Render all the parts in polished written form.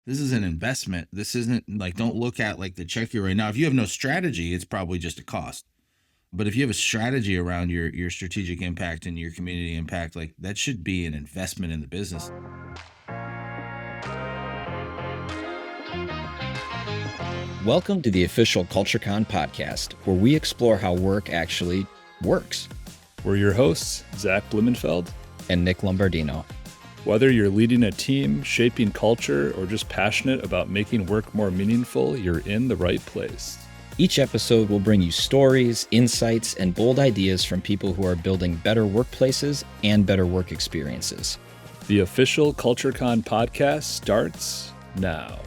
This is an investment. This isn't like, don't look at like the check you're right now. If you have no strategy, it's probably just a cost. But if you have a strategy around your strategic impact and your community impact, like that should be an investment in the business. Welcome to the official CultureCon Podcast, where we explore how work actually works. We're your hosts, Zach Blumenfeld and Nick Lombardino. Whether you're leading a team, shaping culture, or just passionate about making work more meaningful, you're in the right place. Each episode will bring you stories, insights, and bold ideas from people who are building better workplaces and better work experiences. The official CultureCon Podcast starts now.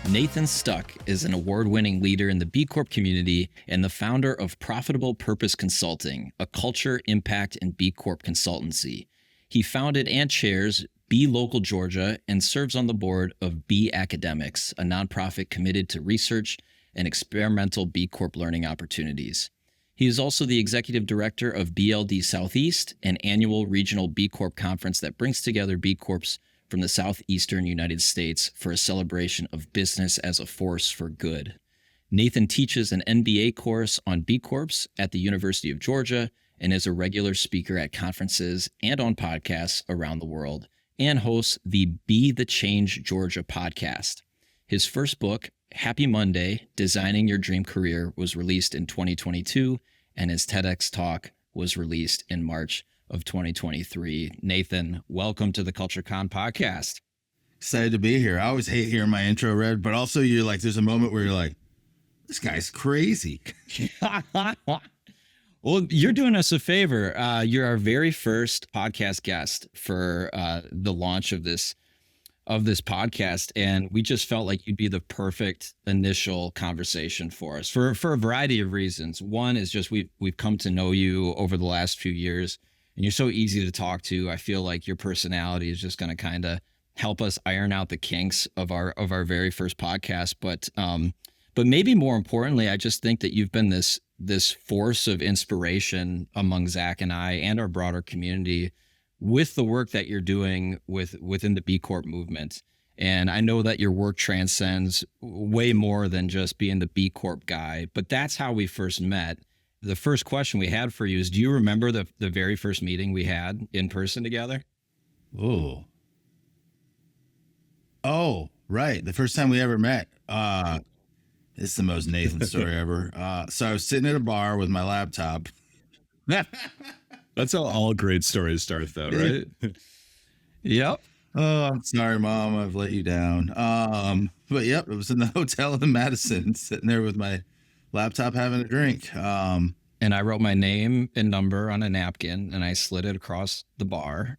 Nathan Stuck is an award-winning leader in the B Corp community and the founder of Profitable Purpose Consulting, a culture, impact, and B Corp consultancy. He founded and chairs B Local Georgia and serves on the board of B Academics, a nonprofit committed to research and experimental B Corp learning opportunities. He is also the executive director of BLD Southeast, an annual regional B Corp conference that brings together B Corps from the southeastern United States for a celebration of business as a force for good. Nathan teaches an MBA course on B Corps at the University of Georgia and is a regular speaker at conferences and on podcasts around the world, and hosts the Be the Change Georgia podcast. His first book, Happy Monday, Designing Your Dream Career, was released in 2022, and his TEDx talk was released in March of 2023. Nathan, welcome to the CultureCon Podcast. Excited to be here. I always hate hearing my intro read, but also you're like, there's a moment where you're like, this guy's crazy. Well, you're doing us a favor. You're our very first podcast guest for the launch of this podcast, and we just felt like you'd be the perfect initial conversation for us for a variety of reasons. One is just we've come to know you over the last few years, and you're so easy to talk to. I feel like your personality is just going to kind of help us iron out the kinks of our very first podcast. But maybe more importantly, I just think that you've been this force of inspiration among Zach and I and our broader community with the work that you're doing within the B Corp movement. And I know that your work transcends way more than just being the B Corp guy, but that's how we first met. The first question we had for you is, do you remember the very first meeting we had in person together? Oh, right. The first time we ever met. It's the most Nathan story ever. So I was sitting at a bar with my laptop. That's how all great stories start, though, right? Yep. Oh, I'm sorry, Mom. I've let you down. But yep, it was in the hotel in Madison, sitting there with my laptop having a drink. And I wrote my name and number on a napkin and I slid it across the bar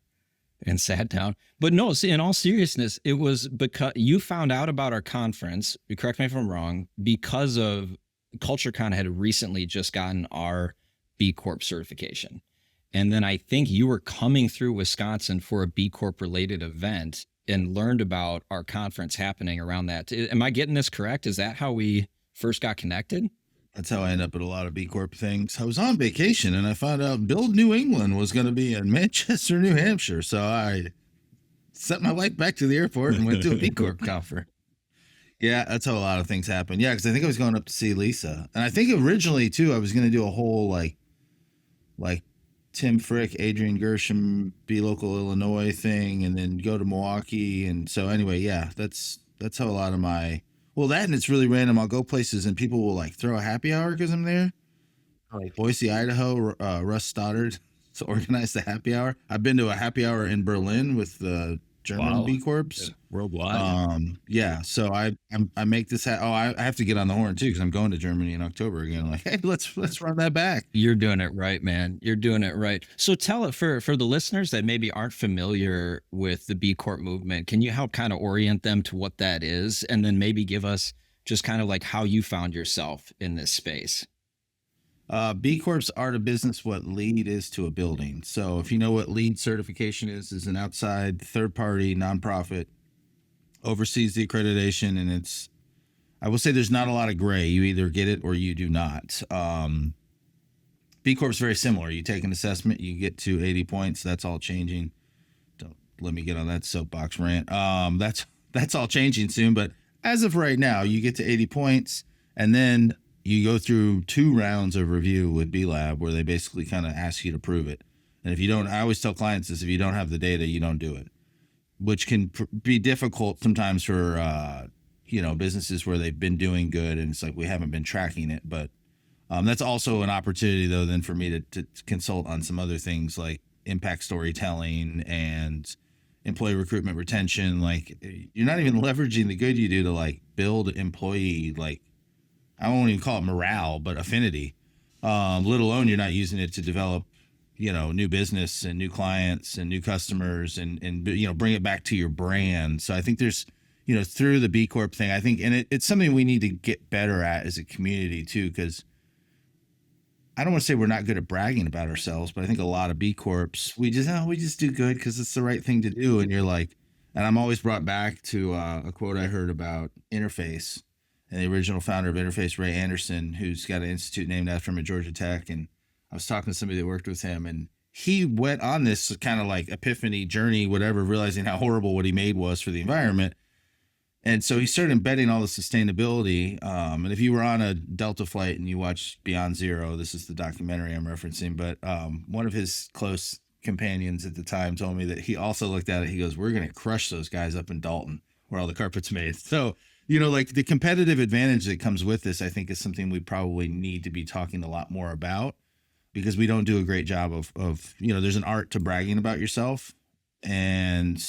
and sat down. But no, see, in all seriousness, it was because you found out about our conference, correct me if I'm wrong, because of CultureCon had recently just gotten our B Corp certification. And then I think you were coming through Wisconsin for a B Corp related event and learned about our conference happening around that. Am I getting this correct? Is that how we first got connected? That's how I end up at a lot of B Corp things. I was on vacation and I found out Build New England was going to be in Manchester, New Hampshire. So I sent my wife back to the airport and went to a B Corp conference. Yeah, that's how a lot of things happen. Yeah, because I think I was going up to see Lisa. And I think originally, too, I was going to do a whole, like Tim Frick, Adrian Gershom, Be Local Illinois thing, and then go to Milwaukee. And so anyway, yeah, that's how a lot of my... Well, that and it's really random. I'll go places and people will like throw a happy hour because I'm there. Like Boise, Idaho, Russ Stoddard to organize the happy hour. I've been to a happy hour in Berlin with the German B Corps. Yeah, worldwide. Yeah. So I make this. I have to get on the horn too because I'm going to Germany in October again. Like, hey, let's run that back. You're doing it right, man. You're doing it right. So tell it for the listeners that maybe aren't familiar with the B Corp movement. Can you help kind of orient them to what that is, and then maybe give us just kind of like how you found yourself in this space? B Corp's art of business, what LEED is to a building. So if you know what LEED certification is an outside third party nonprofit, oversees the accreditation, and it's, I will say there's not a lot of gray. You either get it or you do not. B Corp's very similar. You take an assessment, you get to 80 points. That's all changing. let me get on that soapbox rant. That's all changing soon, but as of right now, you get to 80 points, and then you go through 2 rounds of review with B Lab where they basically kind of ask you to prove it. And if you don't, I always tell clients this: if you don't have the data, you don't do it, which can be difficult sometimes for businesses where they've been doing good and it's like we haven't been tracking it. But that's also an opportunity, though, then for me to consult on some other things like impact storytelling and employee recruitment retention. Like, you're not even leveraging the good you do to like build employee, like, I won't even call it morale, but affinity. Let alone you're not using it to develop, new business and new clients and new customers and bring it back to your brand. So I think there's, through the B Corp thing, I think, and it's something we need to get better at as a community too, because I don't want to say we're not good at bragging about ourselves, but I think a lot of B Corps, we just do good because it's the right thing to do. And you're like, and I'm always brought back to a quote I heard about Interface and the original founder of Interface, Ray Anderson, who's got an institute named after him at Georgia Tech. And I was talking to somebody that worked with him, and he went on this kind of like epiphany journey, whatever, realizing how horrible what he made was for the environment. And so he started embedding all the sustainability. And if you were on a Delta flight and you watched Beyond Zero, this is the documentary I'm referencing, but one of his close companions at the time told me that he also looked at it. He goes, we're going to crush those guys up in Dalton where all the carpet's made. So, like the competitive advantage that comes with this, I think is something we probably need to be talking a lot more about, because we don't do a great job of there's an art to bragging about yourself. And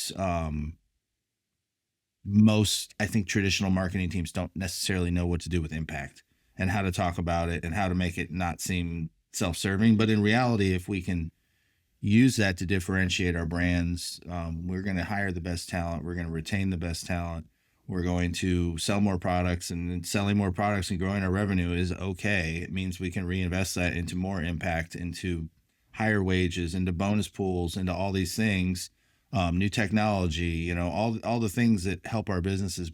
most, I think, traditional marketing teams don't necessarily know what to do with impact and how to talk about it and how to make it not seem self-serving. But in reality, if we can use that to differentiate our brands, we're going to hire the best talent. We're going to retain the best talent. We're going to sell more products, and selling more products and growing our revenue is okay. It means we can reinvest that into more impact, into higher wages, into bonus pools, into all these things. New technology, all the things that help our businesses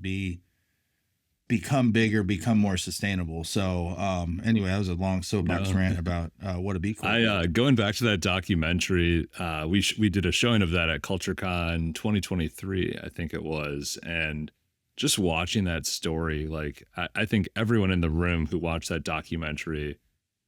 become bigger, become more sustainable. So anyway, that was a long soapbox rant about what a B Corp is. Going back to that documentary, we did a showing of that at CultureCon 2023, I think it was. And just watching that story, like I think everyone in the room who watched that documentary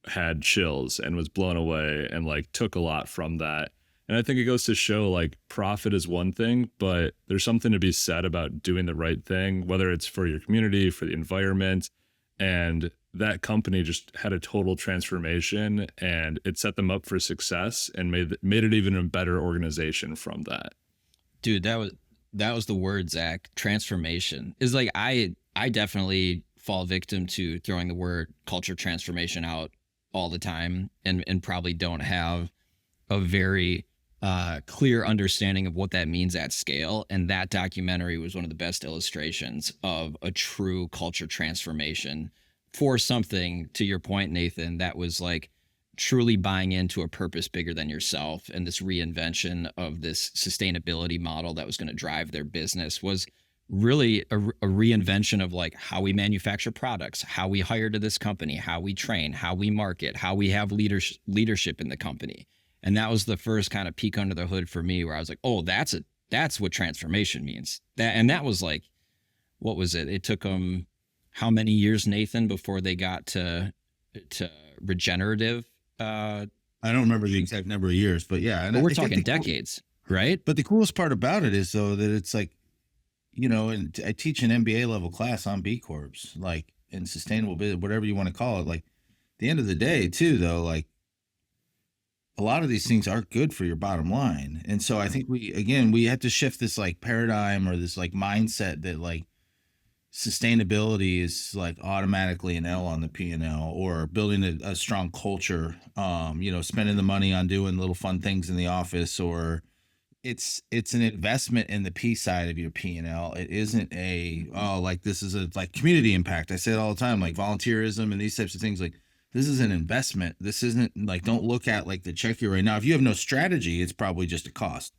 had chills and was blown away and like took a lot from that. And I think it goes to show, like, profit is one thing, but there's something to be said about doing the right thing, whether it's for your community, for the environment. And that company just had a total transformation, and it set them up for success and made it even a better organization from that. Dude, that was the word, Zach. Transformation is like, I definitely fall victim to throwing the word culture transformation out all the time, and probably don't have a very clear understanding of what that means at scale. And that documentary was one of the best illustrations of a true culture transformation for something, to your point, Nathan, that was like truly buying into a purpose bigger than yourself. And this reinvention of this sustainability model that was going to drive their business was really a reinvention of like how we manufacture products, how we hire to this company, how we train, how we market, how we have leadership in the company. And that was the first kind of peek under the hood for me, where I was like, oh, that's what transformation means. That was like, what was it? It took them how many years, Nathan, before they got to regenerative? I don't remember the exact number of years, but yeah. But we're talking decades, right? But the coolest part about it is, though, that it's like, and I teach an MBA level class on B Corps, like in sustainable business, whatever you want to call it. Like, at the end of the day, too, though, like, a lot of these things are good for your bottom line. And so I think we have to shift this like paradigm or this like mindset that like sustainability is like automatically an L on the P&L, or building a strong culture, spending the money on doing little fun things in the office, or it's an investment in the P side of your P&L. It isn't this is a like community impact. I say it all the time, like volunteerism and these types of things. Like, this is an investment. This isn't like, don't look at like the check you're right now. If you have no strategy, it's probably just a cost.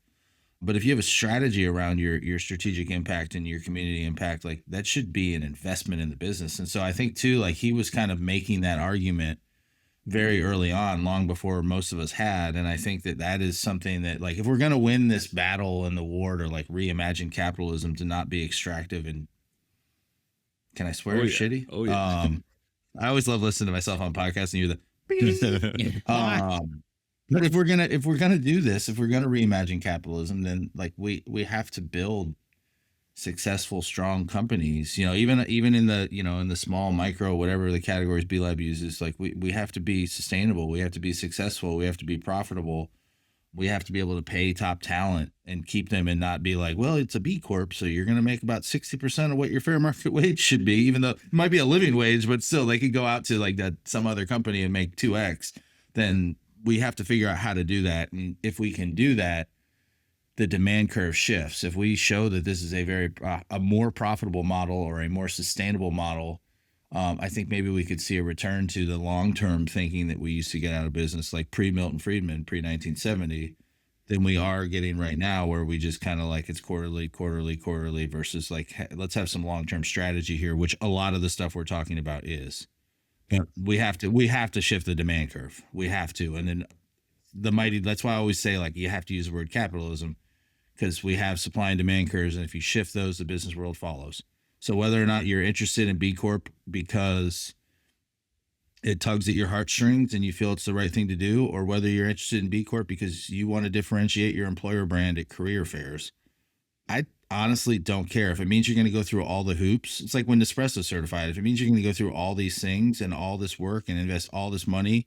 But if you have a strategy around your strategic impact and your community impact, like that should be an investment in the business. And so I think too, like he was kind of making that argument very early on, long before most of us had. And I think that that is something that, like, if we're going to win this battle in the war to like reimagine capitalism to not be extractive and, can I swear, Oh, yeah. shitty? Oh, yeah. I always love listening to myself on podcasts and you're the Yeah. but if we're gonna do this, if we're gonna reimagine capitalism, then like we have to build successful, strong companies. You know, even in the, you know, in the small, micro, whatever the categories B Lab uses, like we have to be sustainable. We have to be successful. We have to be profitable. We have to be able to pay top talent and keep them, and not be like, well, it's a B Corp, so you're going to make about 60% of what your fair market wage should be, even though it might be a living wage, but still they could go out to like that some other company and make 2x. Then we have to figure out how to do that. And if we can do that, the demand curve shifts. If we show that this is a very a more profitable model or a more sustainable model, I think maybe we could see a return to the long-term thinking that we used to get out of business, like pre-Milton Friedman, pre-1970, than we are getting right now, where we just kind of like it's quarterly versus like, let's have some long-term strategy here, which a lot of the stuff we're talking about is. Yeah. We have to shift the demand curve. We have to. And then that's why I always say, like, you have to use the word capitalism, because we have supply and demand curves, and if you shift those, the business world follows. So whether or not you're interested in B Corp because it tugs at your heartstrings and you feel it's the right thing to do, or whether you're interested in B Corp because you want to differentiate your employer brand at career fairs, I honestly don't care. If it means you're going to go through all the hoops, it's like when Nespresso's certified. If it means you're going to go through all these things and all this work and invest all this money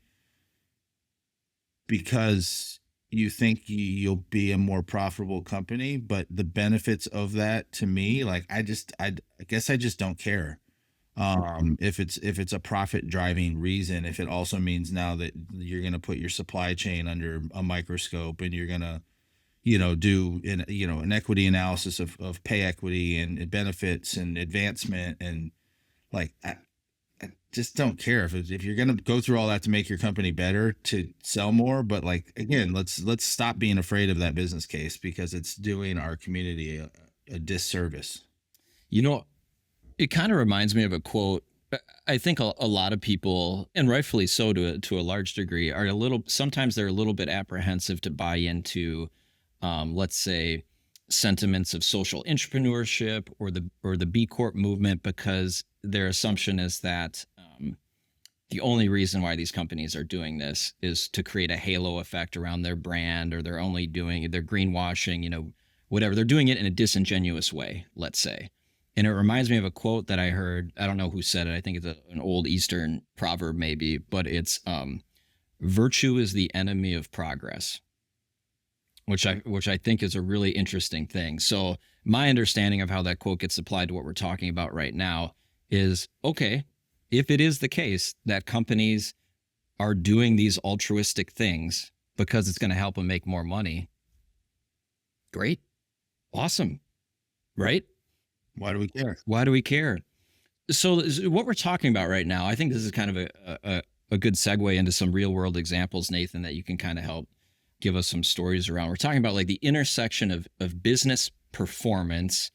because you think you'll be a more profitable company, but the benefits of that, to me, like, I guess I just don't care. If it's a profit driving reason, if it also means now that you're going to put your supply chain under a microscope and you're going to, you know, do an equity analysis of pay equity and benefits and advancement, and like, I just don't care if you're going to go through all that to make your company better, to sell more. But like, again, let's stop being afraid of that business case, because it's doing our community a disservice. You know, it kind of reminds me of a quote. I think a lot of people, and rightfully so to a large degree, are sometimes they're a little bit apprehensive to buy into, let's say, sentiments of social entrepreneurship or the B Corp movement, because their assumption is that the only reason why these companies are doing this is to create a halo effect around their brand, or they're greenwashing, you know, whatever. They're doing it in a disingenuous way, let's say. And it reminds me of a quote that I heard. I don't know who said it. I think it's an old Eastern proverb maybe, but it's virtue is the enemy of progress, which I think is a really interesting thing. So my understanding of how that quote gets applied to what we're talking about right now is, okay, if it is the case that companies are doing these altruistic things because it's going to help them make more money, great, awesome, right? Why do we care? Why do we care? So what we're talking about right now, I think this is kind of a good segue into some real world examples, Nathan, that you can kind of help give us some stories around. We're talking about like the intersection of business performance,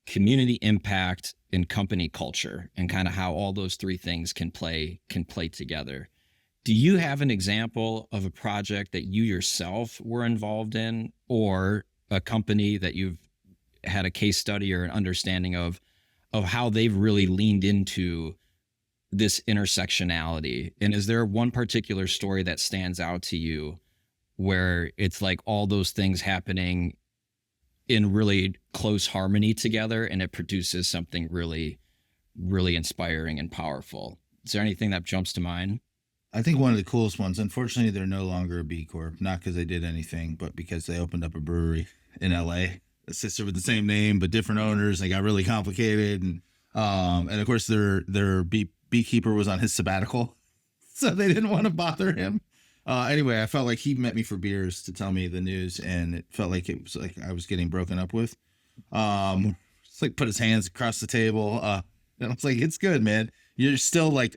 community impact, and company culture, and kind of how all those three things can play together. Do you have an example of a project that you yourself were involved in, or a company that you've had a case study or an understanding of how they've really leaned into this intersectionality? And is there one particular story that stands out to you where it's like all those things happening in really close harmony together, and it produces something really, really inspiring and powerful? Is there anything that jumps to mind? I think one of the coolest ones, unfortunately, they're no longer a B Corp, not because they did anything, but because they opened up a brewery in LA, a sister with the same name, but different owners. They got really complicated. And of course their beekeeper was on his sabbatical, so they didn't want to bother him. Anyway, I felt like he met me for beers to tell me the news, and it felt like it was like I was getting broken up with. It's like put his hands across the table. And I was like, it's good, man. You're still like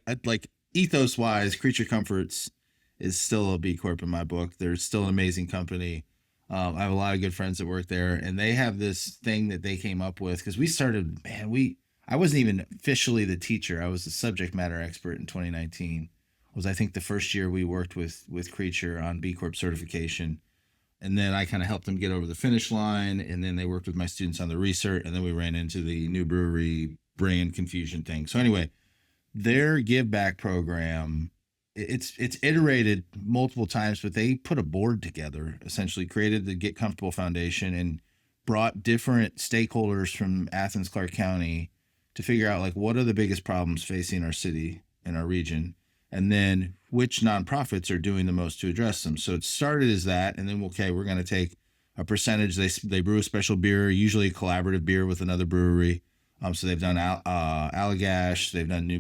ethos wise, Creature Comforts is still a B Corp in my book. They're still an amazing company. I have a lot of good friends that work there, and they have this thing that they came up with, because we started, man, I wasn't even officially the teacher. I was the subject matter expert in 2019. was, I think, the first year we worked with Creature on B Corp certification. And then I kind of helped them get over the finish line. And then they worked with my students on the research. And then we ran into the new brewery brand confusion thing. So anyway, their give back program, it's iterated multiple times, but they put a board together, essentially created the Get Comfortable Foundation and brought different stakeholders from Athens, Clarke County to figure out like what are the biggest problems facing our city and our region, and then which nonprofits are doing the most to address them. So it started as that, and then okay, we're going to take a percentage. They brew a special beer, usually a collaborative beer with another brewery. So they've done Allagash, they've done New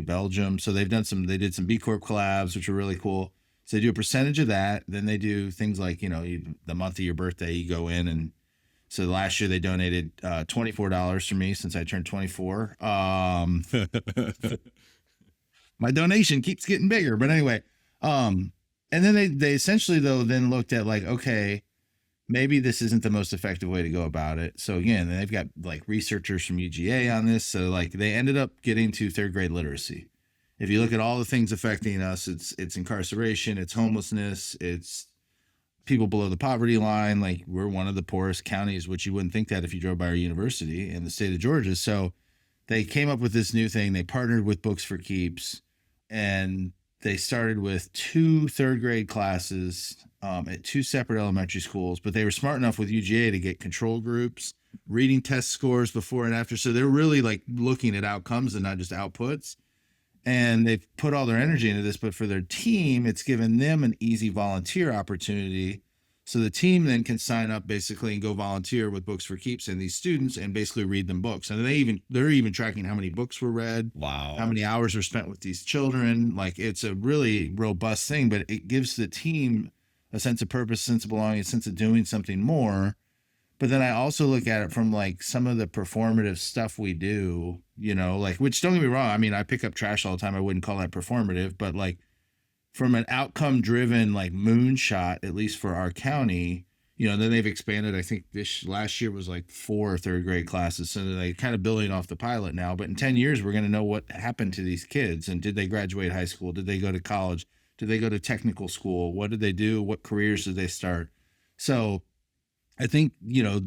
Belgium. So they did some B Corp collabs, which are really cool. So they do a percentage of that. Then they do things like, the month of your birthday, you go in. And so last year they donated $24 for me since I turned 24. My donation keeps getting bigger, but anyway. And then they essentially though then looked at like, okay, maybe this isn't the most effective way to go about it. So again, they've got like researchers from UGA on this. So like they ended up getting to third grade literacy. If you look at all the things affecting us, it's incarceration, it's homelessness, it's people below the poverty line. Like we're one of the poorest counties, which you wouldn't think that if you drove by our university in the state of Georgia. So they came up with this new thing. They partnered with Books for Keeps, and they started with 2 third grade classes at 2 separate elementary schools, but they were smart enough with UGA to get control groups, reading test scores before and after. So they're really like looking at outcomes and not just outputs. And they've put all their energy into this, but for their team, it's given them an easy volunteer opportunity. So the team then can sign up basically and go volunteer with Books for Keeps and these students and basically read them books. And they're even tracking how many books were read. Wow. How many hours were spent with these children. Like it's a really robust thing, but it gives the team a sense of purpose, sense of belonging, a sense of doing something more. But then I also look at it from like some of the performative stuff we do, like, which don't get me wrong. I mean, I pick up trash all the time. I wouldn't call that performative, but like from an outcome driven, like moonshot, at least for our county, then they've expanded. I think this last year was like 4 third grade classes. So they're kind of building off the pilot now, but in 10 years, we're going to know what happened to these kids. And did they graduate high school? Did they go to college? Did they go to technical school? What did they do? What careers did they start? So I think,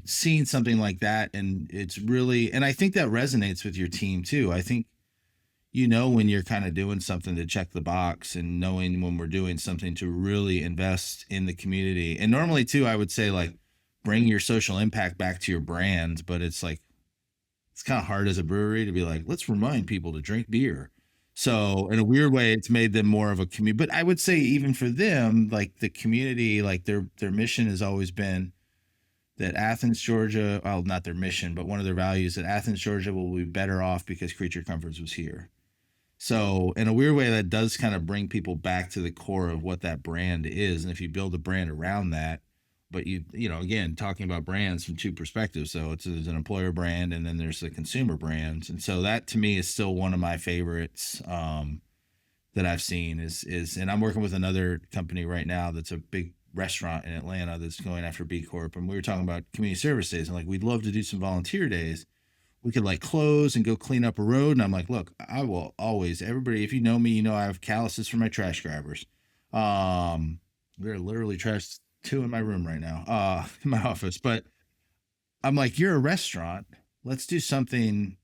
seeing something like that, and it's really, and I think that resonates with your team too. I think, when you're kind of doing something to check the box, and knowing when we're doing something to really invest in the community. And normally too, I would say like bring your social impact back to your brand, but it's like, it's kind of hard as a brewery to be like, let's remind people to drink beer. So in a weird way, it's made them more of a community. But I would say even for them, like the community, like their mission has always been that Athens, Georgia, well, not their mission, but one of their values, that Athens, Georgia will be better off because Creature Comforts was here. So in a weird way, that does kind of bring people back to the core of what that brand is. And if you build a brand around that, but again, talking about brands from 2 perspectives. So there's an employer brand and then there's the consumer brands. And so that to me is still one of my favorites that I've seen is, and I'm working with another company right now that's a big restaurant in Atlanta that's going after B Corp. And we were talking about community service days and like, we'd love to do some volunteer days. We could like close and go clean up a road. And I'm like, look, I will always, everybody, if you know me, I have calluses for my trash grabbers. We're literally trash 2 in my room right now, in my office. But I'm like, you're a restaurant. Let's do something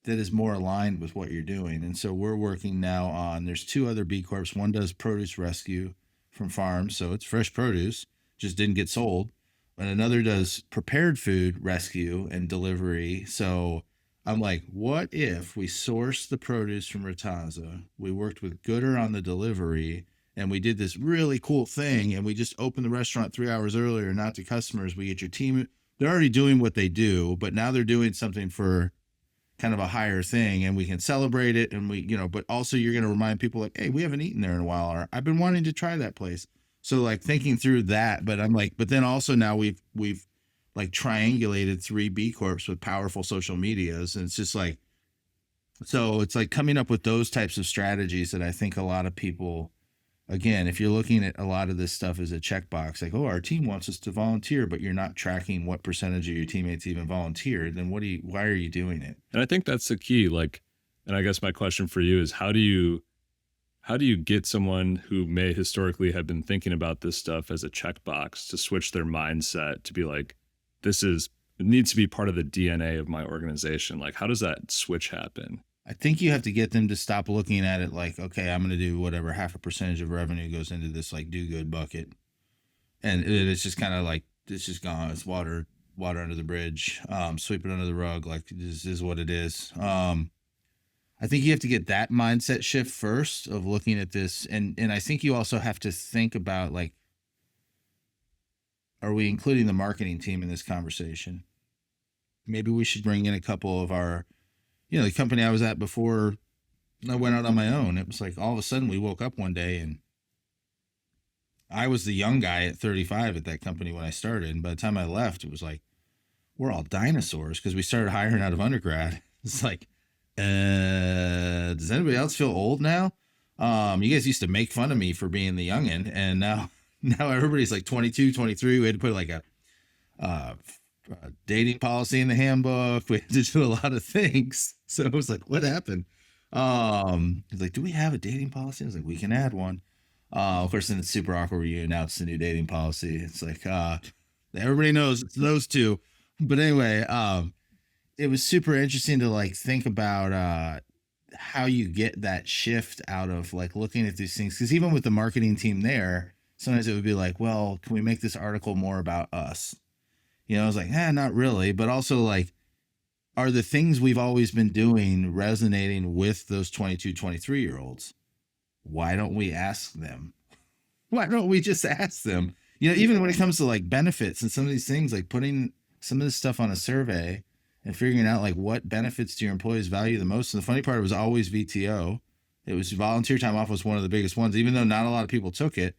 that is more aligned with what you're doing. And so we're working now on, there's 2 other B Corps. One does produce rescue from farms. So it's fresh produce, just didn't get sold. And another does prepared food rescue and delivery. So I'm like, what if we sourced the produce from Rataza? We worked with Gooder on the delivery, and we did this really cool thing. And we just opened the restaurant 3 hours earlier, not to customers. We get your team. They're already doing what they do, but now they're doing something for kind of a higher thing, and we can celebrate it. And but also you're going to remind people like, hey, we haven't eaten there in a while, or I've been wanting to try that place. So like thinking through that, but I'm like, but then also now we've like triangulated 3 B Corps with powerful social medias. And it's just like, so it's like coming up with those types of strategies that I think a lot of people, again, if you're looking at a lot of this stuff as a checkbox, like, oh, our team wants us to volunteer, but you're not tracking what percentage of your teammates even volunteered, then why are you doing it? And I think that's the key. Like, and I guess my question for you is how do you how do you get someone who may historically have been thinking about this stuff as a checkbox to switch their mindset to be like, it needs to be part of the DNA of my organization? Like, how does that switch happen? I think you have to get them to stop looking at it like, okay, I'm going to do whatever 0.5% of revenue goes into this like do good bucket. And it's just kind of like, it's just gone. It's water under the bridge, sweep it under the rug. Like, this is what it is. I think you have to get that mindset shift first of looking at this. And I think you also have to think about, like, are we including the marketing team in this conversation? Maybe we should bring in a couple of our, the company I was at before I went out on my own. It was like all of a sudden we woke up one day and I was the young guy at 35 at that company when I started. And by the time I left, it was like, we're all dinosaurs because we started hiring out of undergrad. It's like, does anybody else feel old now? You guys used to make fun of me for being the youngin', and now everybody's like 22, 23. We had to put like a dating policy in the handbook. We had to do a lot of things. So it was like, what happened? It's like, do we have a dating policy? I was like, we can add one. Of course, then it's super awkward when you announce the new dating policy. It's like, everybody knows it's those two. But anyway, it was super interesting to like think about how you get that shift out of like looking at these things. Because even with the marketing team there, sometimes it would be like, well, can we make this article more about us? I was like, not really. But also like, are the things we've always been doing resonating with those 22, 23-year-olds? Why don't we ask them? Why don't we just ask them? Even when it comes to like benefits and some of these things, like putting some of this stuff on a survey and figuring out like what benefits do your employees value the most. And the funny part, it was always VTO. It was volunteer time off was one of the biggest ones, even though not a lot of people took it.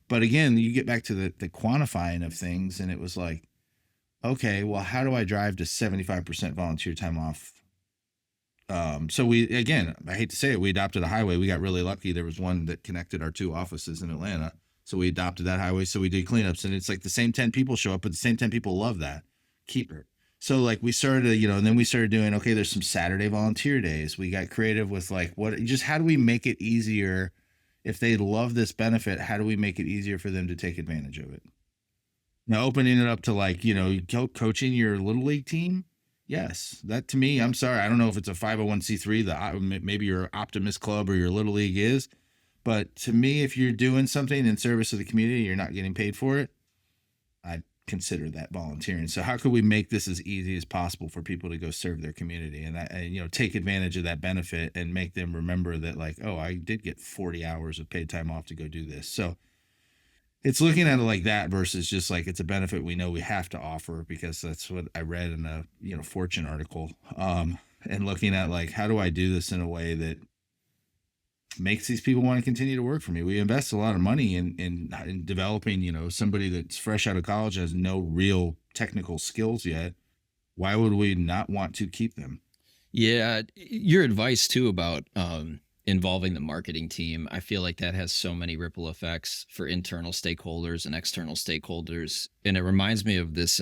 But again, you get back to the quantifying of things, and it was like, okay, well, how do I drive to 75% volunteer time off? So I hate to say it, we adopted a highway. We got really lucky. There was one that connected our two offices in Atlanta. So we adopted that highway. So we did cleanups, and it's like the same 10 people show up, but the same 10 people love that. Keep it. So like we started, and then we started doing, okay, there's some Saturday volunteer days. We got creative with like, how do we make it easier? If they love this benefit, how do we make it easier for them to take advantage of it? Now, opening it up to like, coaching your little league team. Yes, that to me, I'm sorry. I don't know if it's a 501c3, maybe your Optimist Club or your little league is, but to me, if you're doing something in service of the community, you're not getting paid for it, I consider that volunteering. So how could we make this as easy as possible for people to go serve their community and take advantage of that benefit and make them remember that like, oh, I did get 40 hours of paid time off to go do this. So it's looking at it like that versus just like it's a benefit we know we have to offer because that's what I read in a Fortune article. And looking at like, how do I do this in a way that makes these people want to continue to work for me? We invest a lot of money in developing, somebody that's fresh out of college, has no real technical skills yet. Why would we not want to keep them? Yeah. Your advice too about, involving the marketing team, I feel like that has so many ripple effects for internal stakeholders and external stakeholders. And it reminds me of this,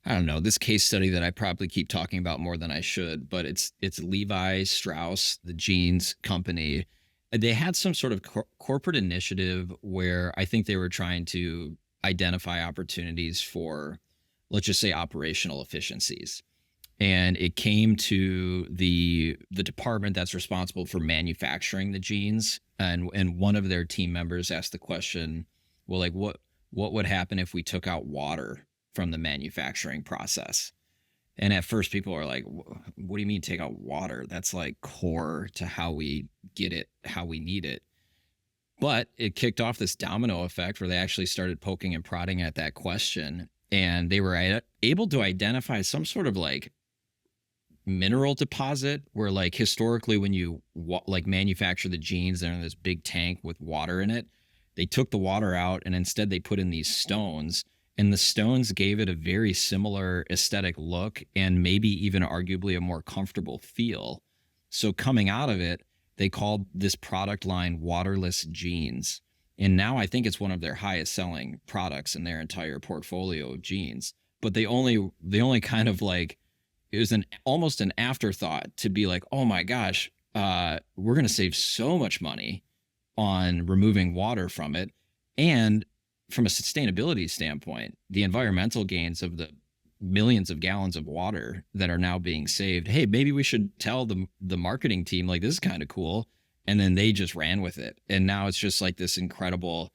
this case study that I probably keep talking about more than I should, but it's Levi Strauss, the jeans company. They had some sort of corporate initiative where I think they were trying to identify opportunities for, let's just say, operational efficiencies. And it came to the department that's responsible for manufacturing the jeans. And one of their team members asked the question, well, like what would happen if we took out water from the manufacturing process? And at first people are like, what do you mean take out water? That's like core to how we get it, how we need it. But it kicked off this domino effect where they actually started poking and prodding at that question. And they were able to identify some sort of like mineral deposit where like historically when you like manufacture the jeans, they're in this big tank with water in it. They took the water out and instead they put in these stones, and the stones gave it a very similar aesthetic look and maybe even arguably a more comfortable feel. So coming out of it, they called this product line waterless jeans. And now I think it's one of their highest selling products in their entire portfolio of jeans. But they only kind of like, it was almost an afterthought to be like, oh my gosh, we're going to save so much money on removing water from it. And from a sustainability standpoint, the environmental gains of the millions of gallons of water that are now being saved. Hey, maybe we should tell the marketing team, like, this is kind of cool. And then they just ran with it. And now it's just like this incredible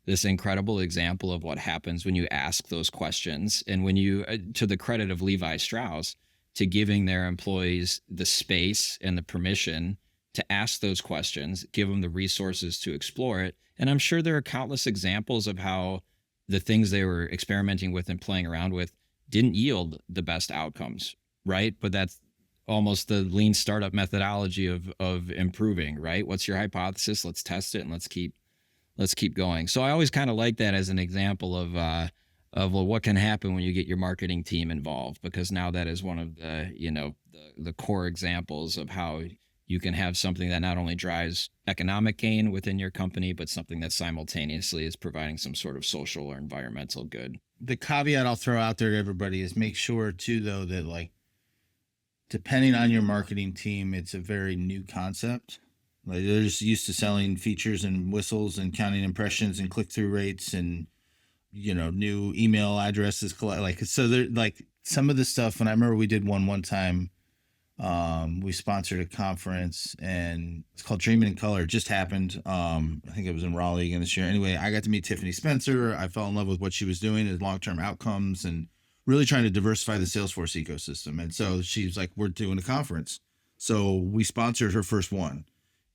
example of what happens when you ask those questions. And when you, to the credit of Levi Strauss, to giving their employees the space and the permission to ask those questions, give them the resources to explore it. And I'm sure there are countless examples of how the things they were experimenting with and playing around with didn't yield the best outcomes, right? But that's almost the lean startup methodology of improving, right? What's your hypothesis? Let's test it and let's keep going. So I always kind of like that as an example of well, what can happen when you get your marketing team involved, because now that is one of the, the core examples of how you can have something that not only drives economic gain within your company, but something that simultaneously is providing some sort of social or environmental good. The caveat I'll throw out there to everybody is make sure too, though, that like, depending on your marketing team, it's a very new concept. Like, they're just used to selling features and whistles and counting impressions and click-through rates and, new email addresses. Like, so they're like some of the stuff. And I remember we did one time. We sponsored a conference and it's called Dreaming in Color. It just happened. I think it was in Raleigh again this year. Anyway, I got to meet Tiffany Spencer. I fell in love with what she was doing as long-term outcomes and really trying to diversify the Salesforce ecosystem. And so she's like, we're doing a conference. So we sponsored her first one.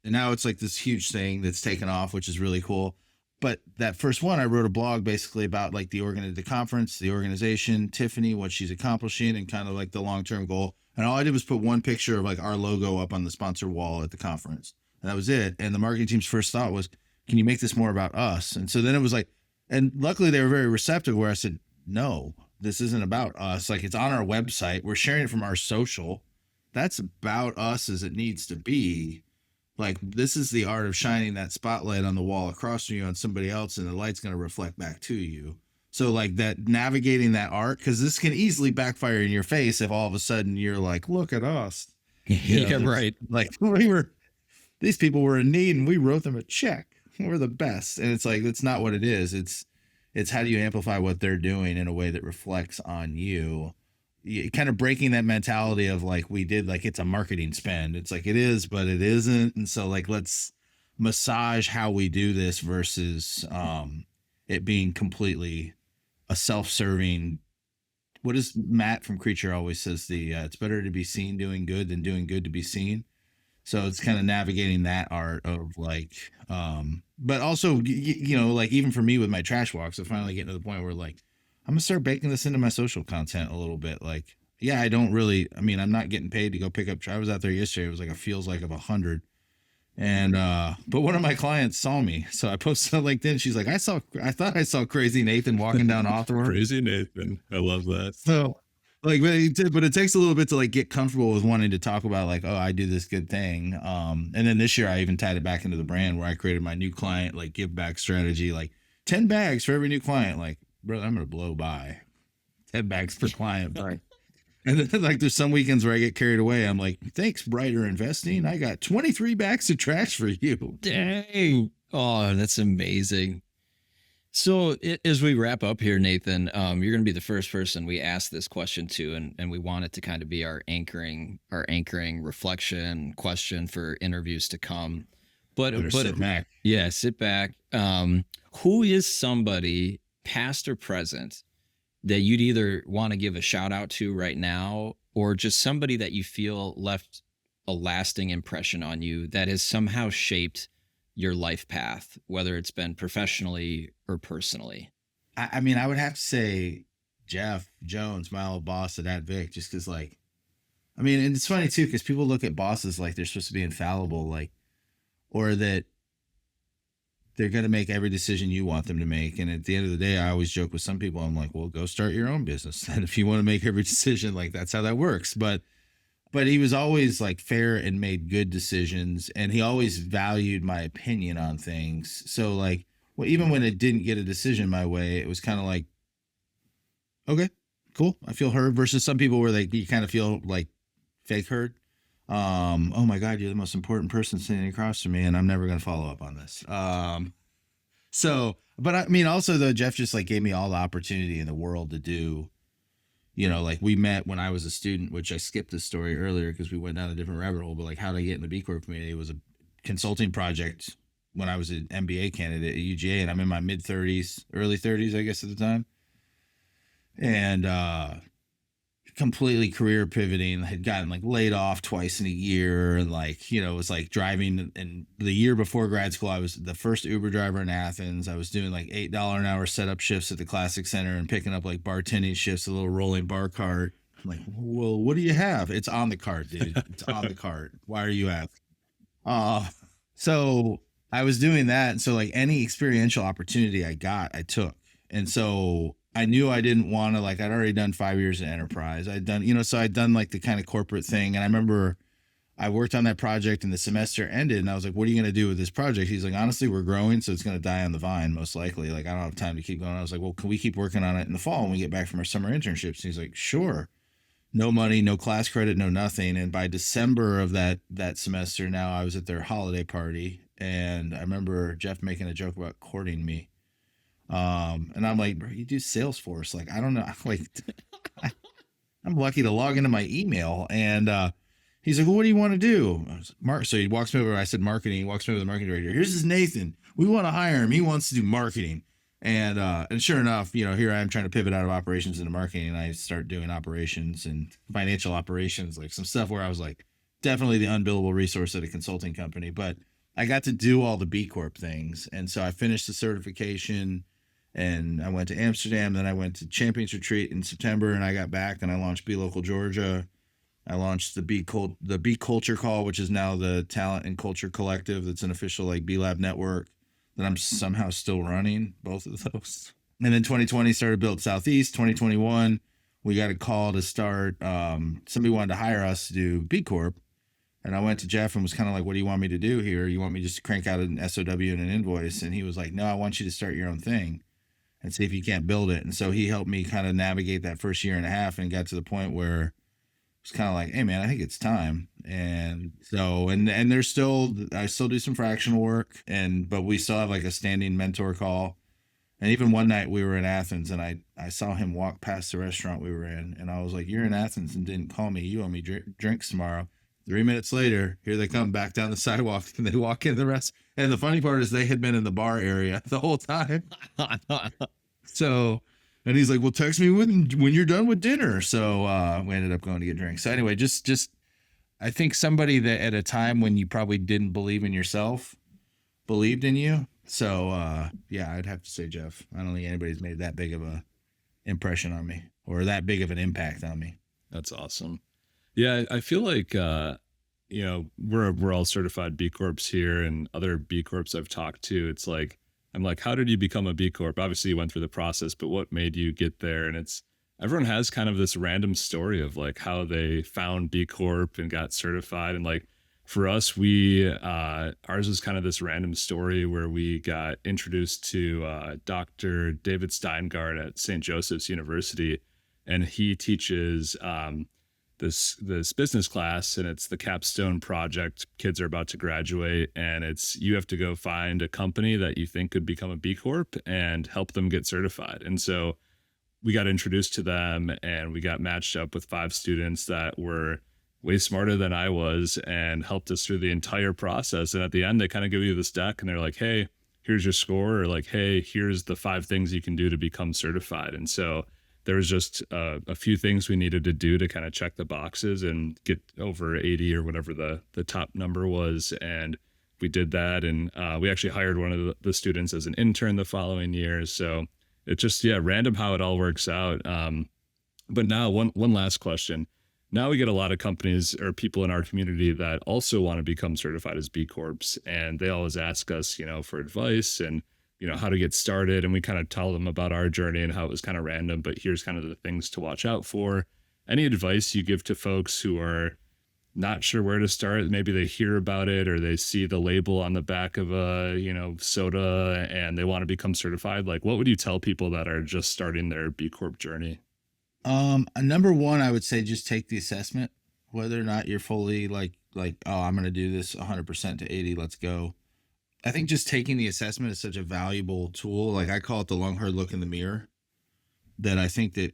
And now it's like this huge thing that's taken off, which is really cool. But that first one, I wrote a blog basically about like the conference, the organization, Tiffany, what she's accomplishing, and kind of like the long-term goal. And all I did was put one picture of like our logo up on the sponsor wall at the conference. And that was it. And the marketing team's first thought was, can you make this more about us? And so then it was like, and luckily they were very receptive where I said, no, this isn't about us. Like, it's on our website. We're sharing it from our social. That's about us as it needs to be. Like, this is the art of shining that spotlight on the wall across from you on somebody else, and the light's going to reflect back to you. So like that, navigating that art, because this can easily backfire in your face if all of a sudden you're like, look at us. Yeah, right. Like, these people were in need and we wrote them a check. We're the best. And it's like, that's not what it is. It's how do you amplify what they're doing in a way that reflects on you? Kind of breaking that mentality of like we did, like it's a marketing spend. It's like it is, but it isn't. And so like, let's massage how we do this versus it being completely a self-serving. What does Matt from Creature always says? It's better to be seen doing good than doing good to be seen. So it's kind of navigating that art of like, but also, like even for me with my trash walks, I'm finally getting to the point where like, I'm gonna start baking this into my social content a little bit. Like, yeah, I'm not getting paid to go pick up. I was out there yesterday. It was like a feels like of 100. And, but one of my clients saw me. So I posted on LinkedIn. She's like, I thought I saw crazy Nathan walking down Hawthorne. Crazy Nathan. I love that. So like, but it takes a little bit to like get comfortable with wanting to talk about like, oh, I do this good thing. And then this year I even tied it back into the brand where I created my new client, like give back strategy, like 10 bags for every new client. Like, bro, I'm going to blow by 10 bags per client. But and then like there's some weekends where I get carried away. I'm like, thanks, Brighter Investing. I got 23 bags of trash for you. Dang. Oh, that's amazing. So as we wrap up here, Nathan, you're going to be the first person we ask this question to, and we want it to kind of be our anchoring reflection question for interviews to come. But sit back. Yeah, sit back. Who is somebody, past or present, that you'd either want to give a shout out to right now, or just somebody that you feel left a lasting impression on you that has somehow shaped your life path, whether it's been professionally or personally? I mean, I would have to say Jeff Jones, my old boss at AdVic, just because like, I mean, and it's funny too, because people look at bosses like they're supposed to be infallible, like, or that they're going to make every decision you want them to make. And at the end of the day, I always joke with some people, I'm like, well, go start your own business. And if you want to make every decision, like that's how that works. But he was always like fair and made good decisions. And he always valued my opinion on things. So like, well, even when it didn't get a decision my way, it was kind of like, okay, cool. I feel heard, versus some people where you kind of feel like fake heard. Oh my God, you're the most important person sitting across from me, and I'm never going to follow up on this. So, but I mean, also though, Jeff just like gave me all the opportunity in the world to do, like we met when I was a student, which I skipped this story earlier because we went down a different rabbit hole, but like how to get in the B Corp community was a consulting project when I was an MBA candidate at UGA, and I'm in my mid 30s, early 30s, I guess at the time. And, completely career pivoting, had gotten like laid off twice in a year, and like it was like driving. And the year before grad school, I was the first Uber driver in Athens. I was doing like $8 an hour setup shifts at the Classic Center and picking up like bartending shifts, a little rolling bar cart. I'm like, well, what do you have? It's on the cart, dude. It's on the cart. Why are you asking? So I was doing that, and so like any experiential opportunity I got, I took. And so I knew I didn't want to, like, I'd already done 5 years in enterprise. I'd done, so I'd done like the kind of corporate thing. And I remember I worked on that project and the semester ended, and I was like, what are you going to do with this project? He's like, honestly, we're growing, so it's going to die on the vine, most likely. Like, I don't have time to keep going. I was like, well, can we keep working on it in the fall when we get back from our summer internships? And he's like, sure. No money, no class credit, no nothing. And by December of that semester, now I was at their holiday party. And I remember Jeff making a joke about courting me. And I'm like, bro, you do Salesforce. Like, I don't know. Like, I'm lucky to log into my email. And he's like, well, what do you want to do? I was like, so he walks me over. I said marketing. He walks me over to the marketing director. Here's this Nathan. We want to hire him. He wants to do marketing. And sure enough, here I am trying to pivot out of operations into marketing. And I start doing operations and financial operations, like some stuff where I was like definitely the unbillable resource at a consulting company. But I got to do all the B Corp things. And so I finished the certification. And I went to Amsterdam, then I went to Champions Retreat in September, and I got back and I launched Be Local Georgia. I launched the B Culture Call, which is now the Talent and Culture Collective. That's an official like B Lab network that I'm somehow still running, both of those. And then 2020 started Build Southeast. 2021, we got a call to start. Somebody wanted to hire us to do B Corp. And I went to Jeff and was kind of like, what do you want me to do here? You want me just to crank out an SOW and an invoice? And he was like, no, I want you to start your own thing and see if you can't build it. And so he helped me kind of navigate that first year and a half and got to the point where it was kind of like, hey man, I think it's time. And so, and I still do some fractional work, but we still have like a standing mentor call. And even one night we were in Athens and I saw him walk past the restaurant we were in, and I was like, you're in Athens and didn't call me. You owe me drinks tomorrow. 3 minutes later, here they come back down the sidewalk and they walk in the rest. And the funny part is they had been in the bar area the whole time. So, and he's like, well, text me when you're done with dinner. So we ended up going to get drinks. So anyway, just I think somebody that at a time when you probably didn't believe in yourself, believed in you. So yeah, I'd have to say Jeff. I don't think anybody's made that big of a impression on me or that big of an impact on me. That's awesome. Yeah, I feel like we're all certified B Corps here, and other B Corps I've talked to. It's like I'm like, how did you become a B Corp? Obviously, you went through the process, but what made you get there? And it's everyone has kind of this random story of like how they found B Corp and got certified. And like for us, ours was kind of this random story where we got introduced to Dr. David Steingart at St. Joseph's University, and he teaches this business class, and it's the capstone project. Kids are about to graduate, and you have to go find a company that you think could become a B Corp and help them get certified. And so we got introduced to them, and we got matched up with 5 students that were way smarter than I was and helped us through the entire process. And at the end, they kind of give you this deck and they're like, hey, here's your score, or like, hey, here's the 5 things you can do to become certified. And so there was just a few things we needed to do to kind of check the boxes and get over 80 or whatever the top number was. And we did that. And we actually hired one of the students as an intern the following year. So it's just, random how it all works out. But now one last question. Now we get a lot of companies or people in our community that also want to become certified as B Corps. And they always ask us, for advice and how to get started. And we kind of tell them about our journey and how it was kind of random, but here's kind of the things to watch out for. Any advice you give to folks who are not sure where to start? Maybe they hear about it or they see the label on the back of a, soda and they want to become certified. Like, what would you tell people that are just starting their B Corp journey? Number one, I would say just take the assessment, whether or not you're fully like like, oh, I'm going to do this 100% to 80. Let's go. I think just taking the assessment is such a valuable tool. Like I call it the long, hard look in the mirror, that I think that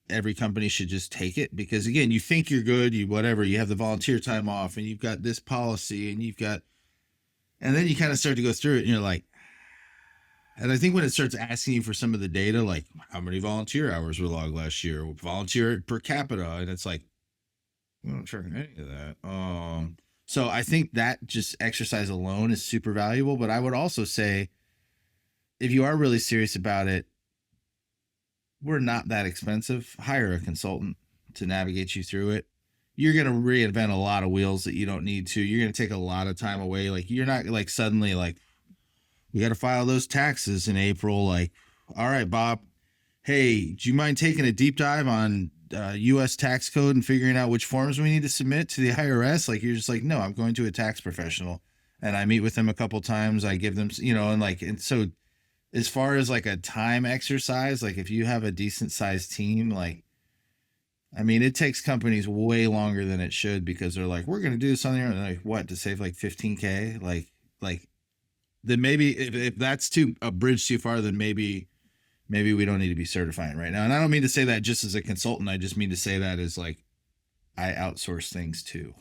every company should just take it, because again, you think you're good, you have the volunteer time off and you've got this policy and then you kind of start to go through it and you're like, and I think when it starts asking you for some of the data, like how many volunteer hours were logged last year, volunteer per capita, and it's like, I'm not tracking any of that. So I think that just exercise alone is super valuable. But I would also say, if you are really serious about it, we're not that expensive. Hire a consultant to navigate you through it. You're going to reinvent a lot of wheels that you don't need to. You're going to take a lot of time away. Like you're not like suddenly like, we got to file those taxes in April. Like, all right, Bob, hey, do you mind taking a deep dive on U.S. tax code and figuring out which forms we need to submit to the IRS? Like, you're just like, no, I'm going to a tax professional, and I meet with them a couple times. I give them, and so as far as like a time exercise, like if you have a decent sized team, like, I mean, it takes companies way longer than it should, because they're like, we're going to do something, and like, what, to save like 15K? Like then maybe if that's a bridge too far, then maybe we don't need to be certifying right now. And I don't mean to say that just as a consultant. I just mean to say that as like, I outsource things too.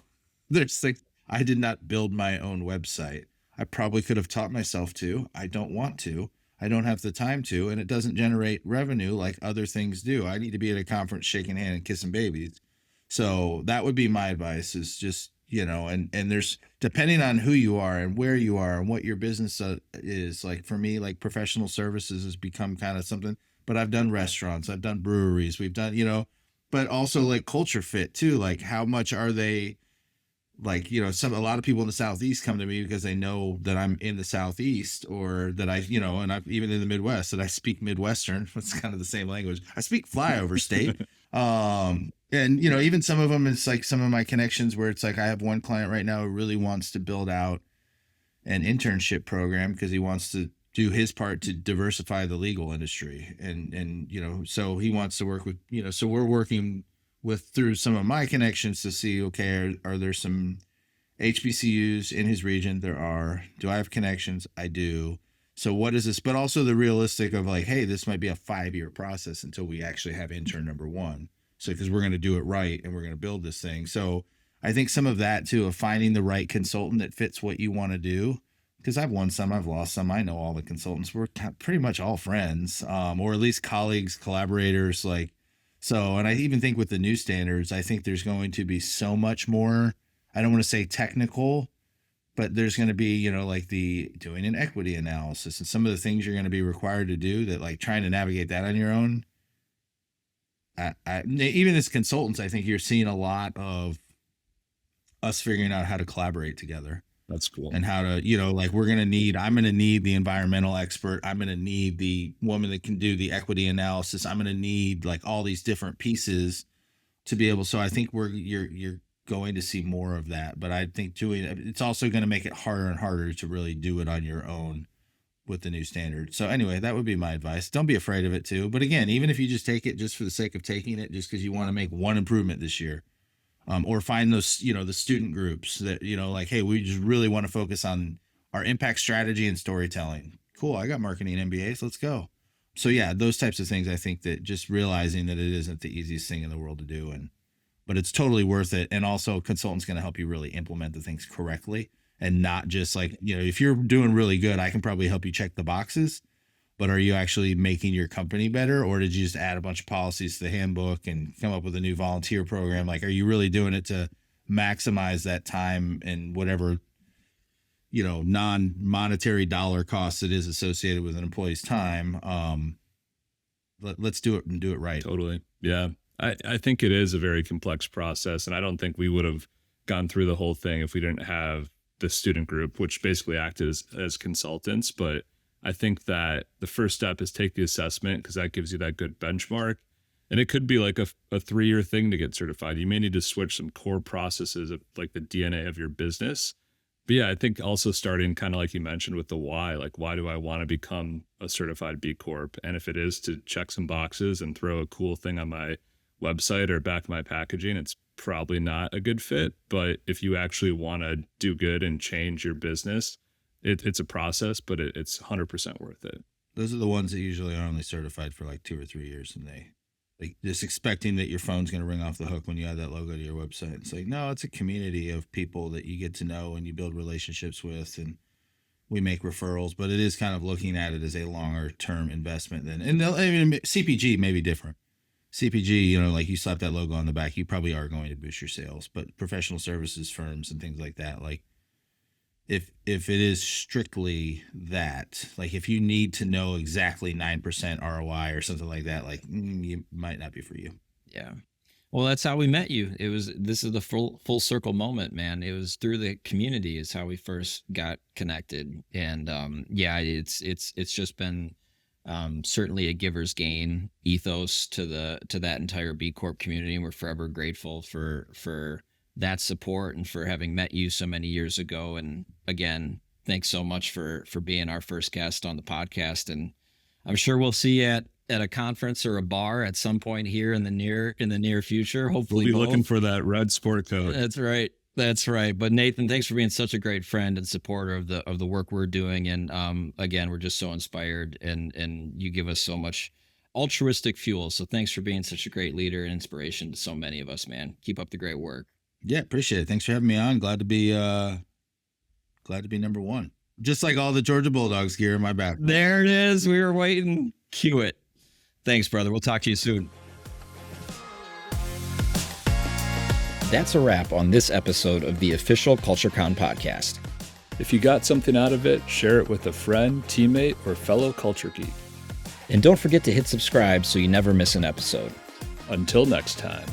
There's things, I did not build my own website. I probably could have taught myself to. I don't want to. I don't have the time to, and it doesn't generate revenue like other things do. I need to be at a conference shaking hands and kissing babies. So that would be my advice, is just, and there's, depending on who you are and where you are and what your business is, like for me, like professional services has become kind of something, but I've done restaurants, I've done breweries, we've done, but also like culture fit too. Like how much are they, like, a lot of people in the Southeast come to me because they know that I'm in the Southeast, or that and I've even in the Midwest, that I speak Midwestern. It's kind of the same language. I speak flyover state. And, even some of them, it's like some of my connections where it's like, I have one client right now who really wants to build out an internship program because he wants to do his part to diversify the legal industry. And, so he wants to work with, so we're working through some of my connections to see, okay, are there some HBCUs in his region? There are. Do I have connections? I do. So what is this? But also the realistic of like, hey, this might be a 5-year process until we actually have intern number one. So, because we're going to do it right and we're going to build this thing. So I think some of that too, of finding the right consultant that fits what you want to do. Because I've won some, I've lost some. I know all the consultants. We're pretty much all friends, or at least colleagues, collaborators. Like, so, and I even think with the new standards, I think there's going to be so much more, I don't want to say technical, but there's going to be, like the doing an equity analysis and some of the things you're going to be required to do, that like trying to navigate that on your own. Even as consultants, I think you're seeing a lot of us figuring out how to collaborate together. That's cool. And how to, like I'm going to need the environmental expert. I'm going to need the woman that can do the equity analysis. I'm going to need like all these different pieces to be able. So I think you're going to see more of that, but I think it's also going to make it harder and harder to really do it on your own with the new standard. So anyway, that would be my advice. Don't be afraid of it too. But again, even if you just take it just for the sake of taking it, just because you want to make one improvement this year, or find those, the student groups that, like, hey, we just really want to focus on our impact strategy and storytelling. Cool. I got marketing MBAs. Let's go. So yeah, those types of things. I think that just realizing that it isn't the easiest thing in the world to do, but it's totally worth it. And also consultant's going to help you really implement the things correctly. And not just like, if you're doing really good, I can probably help you check the boxes, but are you actually making your company better? Or did you just add a bunch of policies to the handbook and come up with a new volunteer program? Like, are you really doing it to maximize that time and whatever, non-monetary dollar costs it is associated with an employee's time? Let's do it and do it right. Totally. Yeah. I think it is a very complex process. And I don't think we would have gone through the whole thing if we didn't have the student group, which basically acted as consultants. But I think that the first step is take the assessment, because that gives you that good benchmark. And it could be like a 3-year thing to get certified. You may need to switch some core processes of like the DNA of your business. But yeah, I think also starting kind of like you mentioned with the why, like why do I want to become a certified B Corp? And if it is to check some boxes and throw a cool thing on my website or back my packaging, it's probably not a good fit. But if you actually want to do good and change your business, it's a process, but it's 100% worth it. Those are the ones that usually are only certified for like 2 or 3 years, and they like just expecting that your phone's going to ring off the hook when you add that logo to your website. It's like, no, it's a community of people that you get to know and you build relationships with, and we make referrals, but it is kind of looking at it as a longer term investment than, and I mean, CPG may be different. CPG, you know, like you slap that logo on the back, you probably are going to boost your sales, but professional services firms and things like that, like if it is strictly that, like if you need to know exactly 9% ROI or something like that, like it might not be for you. Yeah. Well, that's how we met you. This is the full circle moment, man. It was through the community is how we first got connected. And yeah, it's just been certainly a giver's gain ethos to that entire B Corp community. And we're forever grateful for that support and for having met you so many years ago. And again, thanks so much for being our first guest on the podcast. And I'm sure we'll see you at a conference or a bar at some point here in the near future. Hopefully we'll be looking for that red sport coat. That's right. But Nathan, thanks for being such a great friend and supporter of the work we're doing. And again, we're just so inspired, and you give us so much altruistic fuel. So thanks for being such a great leader and inspiration to so many of us, man. Keep up the great work. Yeah, appreciate it. Thanks for having me on. Glad to be number one. Just like all the Georgia Bulldogs gear in my back. There it is. We were waiting. Cue it. Thanks, brother. We'll talk to you soon. That's a wrap on this episode of the official CultureCon podcast. If you got something out of it, share it with a friend, teammate, or fellow culture geek. And don't forget to hit subscribe so you never miss an episode. Until next time.